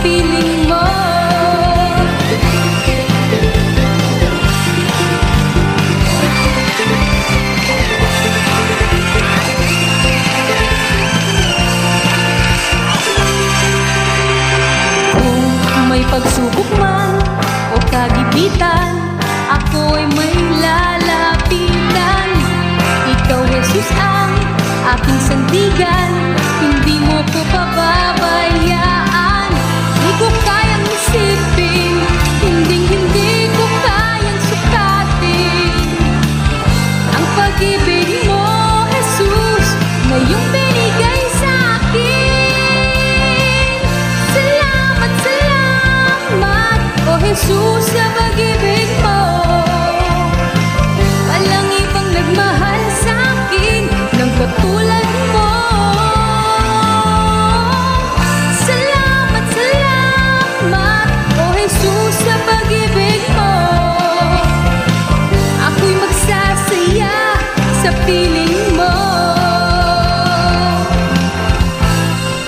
piling mo. Kung may pagsubok man o kagipitan, ako'y may lalapitan. Ikaw, Jesus, ang aking sandigan, hindi mo ko pababayaan. Di ko kayang isipin, hindi ko kayang sukatin ang pag-ibig mo, Jesus, ngayong binigay sa akin. Salamat, salamat, oh Jesus, sa pag-ibig mo. Walang ibang nagmahal sa akin ng katulad mo. Salamat, salamat, oh Jesus, sa pag-ibig mo. Ako'y magsasaya sa piling mo.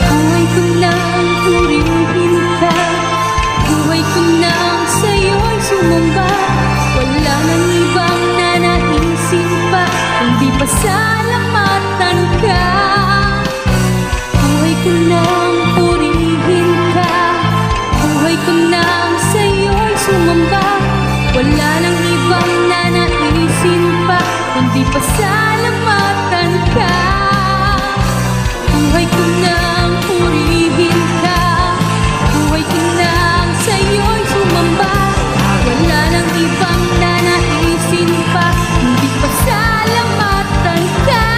Buhay ko nang purihin ka, buhay ko nang sa'yo'y sumamba. Wala nang ibang nanaisin pa, kundi pasalamatan ka. Buhay ko nang purihin ka, buhay ko nang sa'yo'y sumamba. Wala nang ibang nanaisin pa, kundi pasalamatan ka. Buhay ko nang purihin ka, buhay ko nang sa'yo'y sumamba. Wala nang ibang nanaisin pa, kundi pasalamatan ka.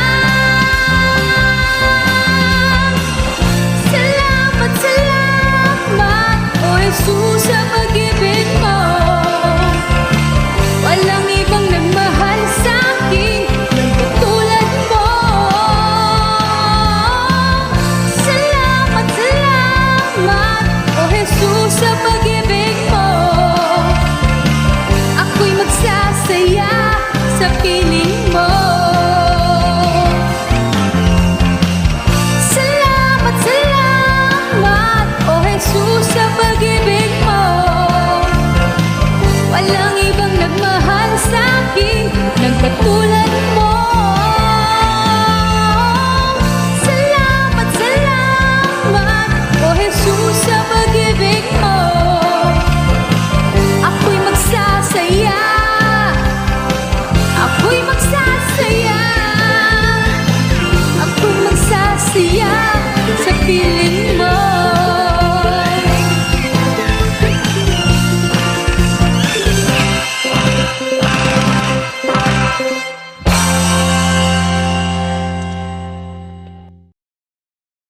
Salamat, salamat, oh Jesus, sa pag-ibig mo. Walang ibang nagmahal sa akin ng katulad mo. Salamat, salamat, oh Jesus, sa pag-ibig mo. Ako'y magsasaya sa piling mo. Salamat, salamat, oh Jesus, sa pag-ibig mo. Walang ibang nagmahal sa akin ng katulad mo. Salamat, salamat, oh Jesus, sa pag-ibig mo. Ako'y magsasaya, ako'y magsasaya, ako'y magsasaya sa piling